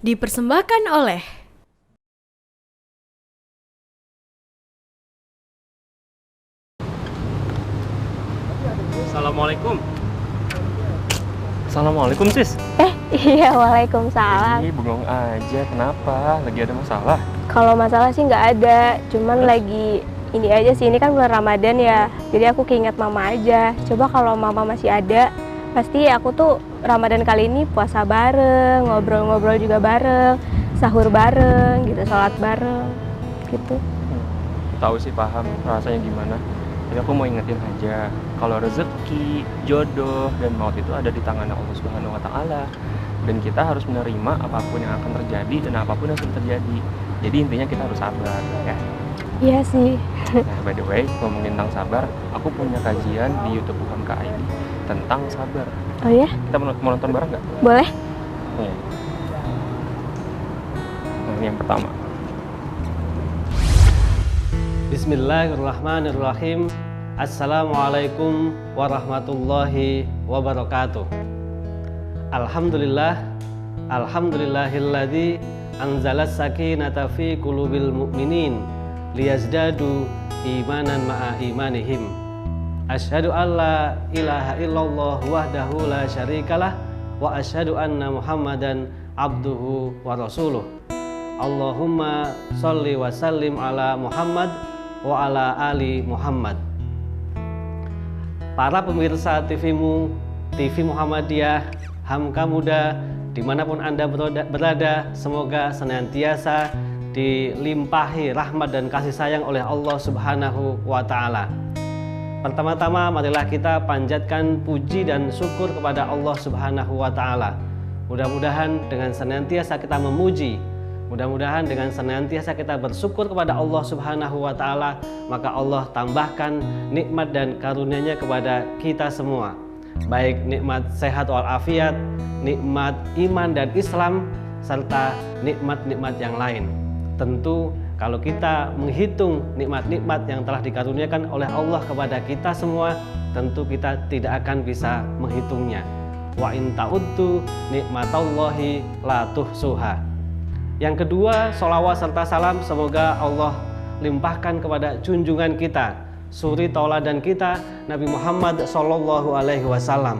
Dipersembahkan oleh Assalamualaikum. Assalamualaikum sis. Iya, waalaikumsalam. Ih, bengong aja. Kenapa? Lagi ada masalah? Kalau masalah sih nggak ada, cuman lagi ini aja sih, ini kan bulan Ramadan ya, jadi aku keinget mama aja. Coba kalau mama masih ada, pasti aku tuh Ramadan kali ini puasa bareng, ngobrol-ngobrol juga bareng, sahur bareng gitu, sholat bareng gitu. Tahu sih, paham rasanya gimana. Tapi aku mau ingetin aja, kalau rezeki, jodoh, dan maut itu ada di tangan Allah Subhanahu wa Ta'ala. Dan kita harus menerima apapun yang akan terjadi dan apapun yang sudah terjadi. Jadi intinya kita harus sabar ya. Iya sih. Nah, by the way, ngomongin tentang sabar, aku punya kajian di YouTube UMKA ini tentang sabar. Oh ya? Kita mau nonton bareng nggak? Boleh? Nih. Nah, ini yang pertama. Bismillahirrahmanirrahim. Assalamualaikum warahmatullahi wabarakatuh. Alhamdulillah, alhamdulillahilladzi anzalas sakinata fi qulubil mu'minin liyazdadu imanan ma'a imanihim. Asyhadu an la ilaha illallah wahdahu la syarikalah wa asyhadu anna Muhammadan abduhu wa rasuluh. Allahumma sholli wa sallim ala Muhammad wa ala ali Muhammad. Para pemirsa TV-mu, TV Muhammadiyah, Hamka Muda, dimanapun Anda berada, semoga senantiasa dilimpahi rahmat dan kasih sayang oleh Allah Subhanahu wa Ta'ala. Pertama-tama, marilah kita panjatkan puji dan syukur kepada Allah Subhanahu wa Ta'ala. Mudah-mudahan dengan senantiasa kita memuji, mudah-mudahan dengan senantiasa kita bersyukur kepada Allah Subhanahu wa Ta'ala, maka Allah tambahkan nikmat dan karunia-Nya kepada kita semua. Baik nikmat sehat walafiat, nikmat iman dan Islam, serta nikmat-nikmat yang lain. Tentu kalau kita menghitung nikmat-nikmat yang telah dikaruniakan oleh Allah kepada kita semua, tentu kita tidak akan bisa menghitungnya. Wa in ta'uddu nikmatallahi la tuhsuha. Yang kedua, sholawat serta salam semoga Allah limpahkan kepada junjungan kita, suri tauladan kita, Nabi Muhammad Sallallahu Alaihi Wasallam.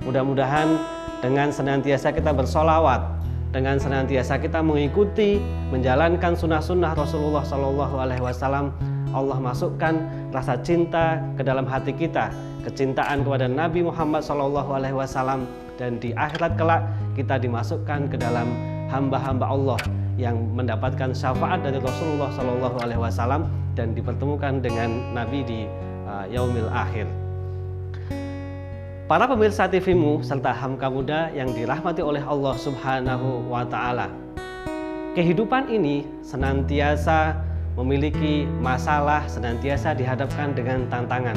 Mudah-mudahan dengan senantiasa kita bersholawat, dengan senantiasa kita mengikuti, menjalankan sunnah-sunnah Rasulullah Sallallahu Alaihi Wasallam, Allah masukkan rasa cinta ke dalam hati kita, kecintaan kepada Nabi Muhammad Sallallahu Alaihi Wasallam, dan di akhirat kelak kita dimasukkan ke dalam hamba-hamba Allah yang mendapatkan syafaat dari Rasulullah Shallallahu Alaihi Wasallam dan dipertemukan dengan Nabi di yaumil akhir. Para pemirsa TV-mu serta Hamka Muda yang dirahmati oleh Allah Subhanahu wa Ta'ala, kehidupan ini senantiasa memiliki masalah, senantiasa dihadapkan dengan tantangan.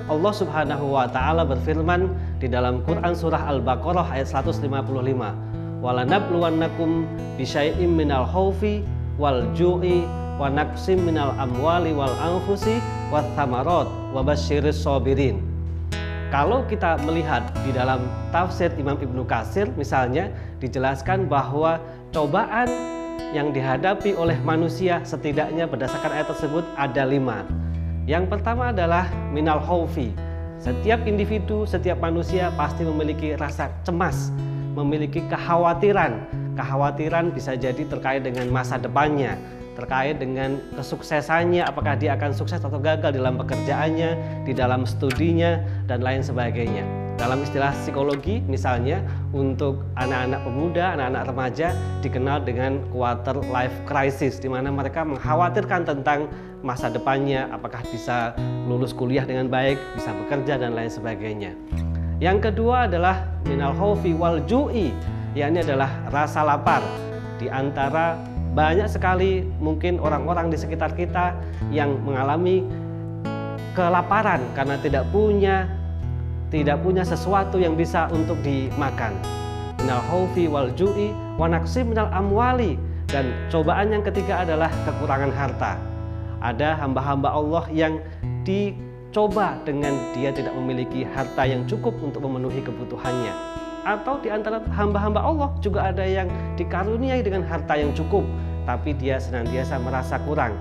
Allah Subhanahu wa Ta'ala berfirman di dalam Quran surah Al-Baqarah ayat 155, walanabluwannakum bisyai'im minal khaufi wal ju'i wa naqsim minal amwali wal anfusi wath thamarat wa basyiris sabirin. Kalau kita melihat di dalam tafsir Imam Ibnu Katsir misalnya, dijelaskan bahwa cobaan yang dihadapi oleh manusia setidaknya berdasarkan ayat tersebut ada 5. Yang pertama adalah minal khaufi. Setiap individu, setiap manusia pasti memiliki rasa cemas, memiliki kekhawatiran. Kekhawatiran bisa jadi terkait dengan masa depannya, terkait dengan kesuksesannya, apakah dia akan sukses atau gagal dalam pekerjaannya, di dalam studinya, dan lain sebagainya. Dalam istilah psikologi misalnya, untuk anak-anak pemuda, anak-anak remaja dikenal dengan quarter life crisis, di mana mereka mengkhawatirkan tentang masa depannya, apakah bisa lulus kuliah dengan baik, bisa bekerja, dan lain sebagainya. Yang kedua adalah minal khaufi wal ju'i, yakni adalah rasa lapar. Di antara banyak sekali mungkin orang-orang di sekitar kita yang mengalami kelaparan karena tidak punya sesuatu yang bisa untuk dimakan. Minal khaufi wal ju'i wa naqsim minal amwali, dan cobaan yang ketiga adalah kekurangan harta. Ada hamba-hamba Allah yang dicoba dengan dia tidak memiliki harta yang cukup untuk memenuhi kebutuhannya. Atau di antara hamba-hamba Allah juga ada yang dikaruniai dengan harta yang cukup, tapi dia senantiasa merasa kurang.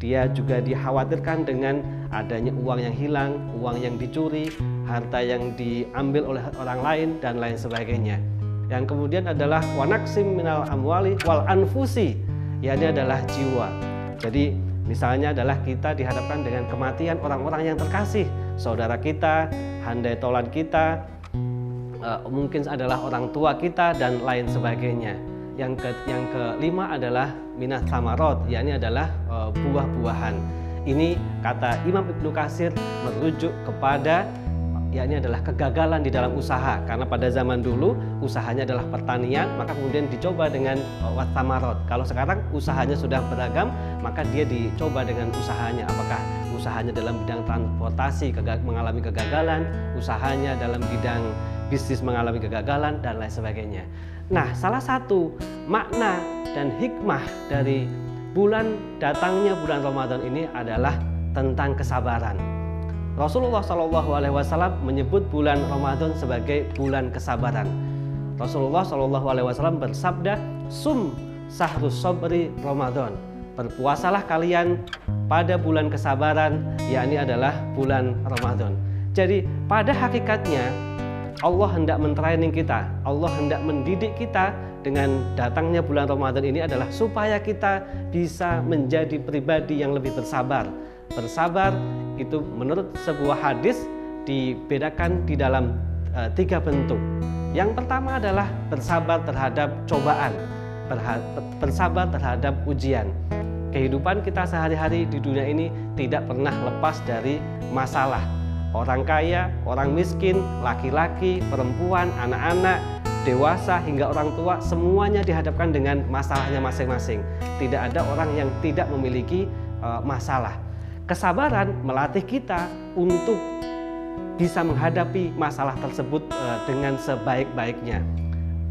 Dia juga dikhawatirkan dengan adanya uang yang hilang, uang yang dicuri, harta yang diambil oleh orang lain, dan lain sebagainya. Yang kemudian adalah wanaksim minal amwali wal anfusi, yakni adalah jiwa. Jadi misalnya adalah kita dihadapkan dengan kematian orang-orang yang terkasih, saudara kita, handai tolan kita, mungkin adalah orang tua kita, dan lain sebagainya. Yang kelima adalah minas samarot, yakni adalah buah-buahan. Ini kata Imam Ibnu Katsir merujuk kepada yakni adalah kegagalan di dalam usaha, karena pada zaman dulu usahanya adalah pertanian, maka kemudian dicoba dengan wasamarot. Kalau sekarang usahanya sudah beragam, maka dia dicoba dengan usahanya, apakah usahanya dalam bidang transportasi mengalami kegagalan, usahanya dalam bidang bisnis mengalami kegagalan, dan lain sebagainya. Nah, salah satu makna dan hikmah dari datangnya bulan Ramadan ini adalah tentang kesabaran. Rasulullah SAW menyebut bulan Ramadan sebagai bulan kesabaran. Rasulullah SAW bersabda, "Sum sahrus sabri Ramadan." Berpuasalah kalian pada bulan kesabaran, yakni adalah bulan Ramadan. Jadi pada hakikatnya Allah hendak mentraining kita, Allah hendak mendidik kita dengan datangnya bulan Ramadan ini adalah supaya kita bisa menjadi pribadi yang lebih bersabar. Bersabar itu menurut sebuah hadis dibedakan di dalam 3 bentuk. Yang pertama adalah bersabar terhadap cobaan, bersabar terhadap ujian. Kehidupan kita sehari-hari di dunia ini tidak pernah lepas dari masalah. Orang kaya, orang miskin, laki-laki, perempuan, anak-anak, dewasa hingga orang tua, semuanya dihadapkan dengan masalahnya masing-masing. Tidak ada orang yang tidak memiliki masalah. Kesabaran melatih kita untuk bisa menghadapi masalah tersebut dengan sebaik-baiknya.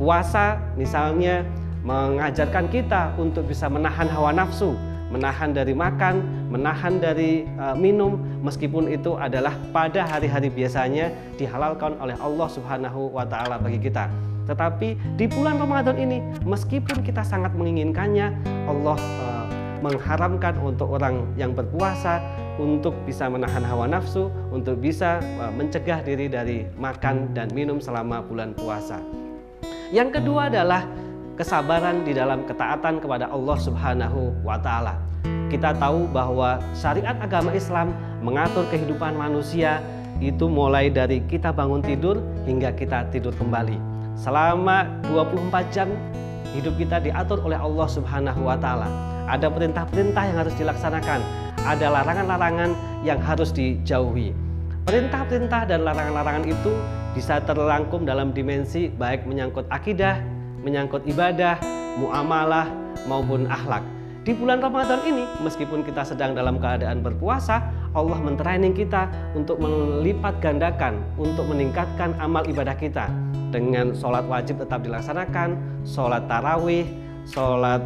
Puasa misalnya mengajarkan kita untuk bisa menahan hawa nafsu, menahan dari makan, menahan dari minum, meskipun itu adalah pada hari-hari biasanya dihalalkan oleh Allah Subhanahu wa Ta'ala bagi kita. Tetapi di bulan Ramadan ini, meskipun kita sangat menginginkannya, Allah mengharamkan untuk orang yang berpuasa untuk bisa menahan hawa nafsu, untuk bisa mencegah diri dari makan dan minum selama bulan puasa. Yang kedua adalah kesabaran di dalam ketaatan kepada Allah Subhanahu wa Ta'ala. Kita tahu bahwa syariat agama Islam mengatur kehidupan manusia itu mulai dari kita bangun tidur hingga kita tidur kembali. Selama 24 jam hidup kita diatur oleh Allah Subhanahu wa Ta'ala. Ada perintah-perintah yang harus dilaksanakan, ada larangan-larangan yang harus dijauhi. Perintah-perintah dan larangan-larangan itu bisa terrangkum dalam dimensi baik menyangkut akidah, menyangkut ibadah, muamalah maupun akhlak. Di bulan Ramadan ini, meskipun kita sedang dalam keadaan berpuasa, Allah mentraining kita untuk melipat gandakan, untuk meningkatkan amal ibadah kita. Dengan sholat wajib tetap dilaksanakan, sholat tarawih, sholat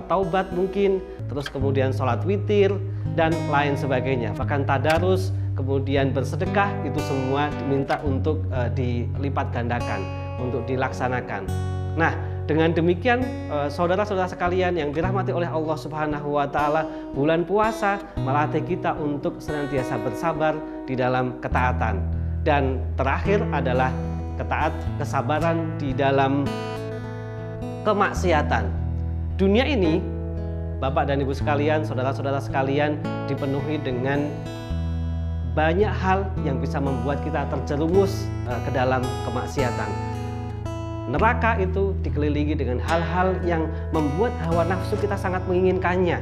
taubat mungkin, terus kemudian sholat witir, dan lain sebagainya. Bahkan tadarus, kemudian bersedekah, itu semua diminta untuk dilipat gandakan, untuk dilaksanakan. Nah, dengan demikian saudara-saudara sekalian yang dirahmati oleh Allah Subhanahu wa Ta'ala, bulan puasa melatih kita untuk senantiasa bersabar di dalam ketaatan. Dan terakhir adalah kesabaran di dalam kemaksiatan. Dunia ini, Bapak dan Ibu sekalian, saudara-saudara sekalian, dipenuhi dengan banyak hal yang bisa membuat kita terjerumus ke dalam kemaksiatan. Neraka itu dikelilingi dengan hal-hal yang membuat hawa nafsu kita sangat menginginkannya.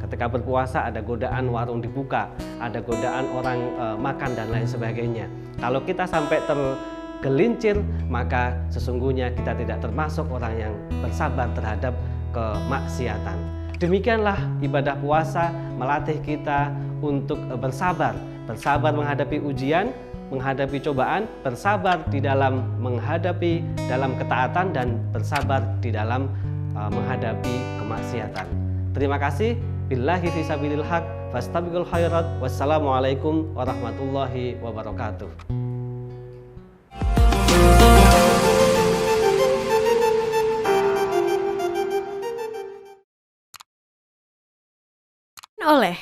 Ketika berpuasa ada godaan warung dibuka, ada godaan orang makan dan lain sebagainya. Kalau kita sampai tergelincir, maka sesungguhnya kita tidak termasuk orang yang bersabar terhadap kemaksiatan. Demikianlah ibadah puasa melatih kita untuk bersabar menghadapi ujian, menghadapi cobaan, bersabar di dalam menghadapi dalam ketaatan, dan bersabar di dalam menghadapi kemaksiatan. Terima kasih. Billahi fisabilil haq, fastabiqul khairat. Wassalamualaikum warahmatullahi wabarakatuh. oleh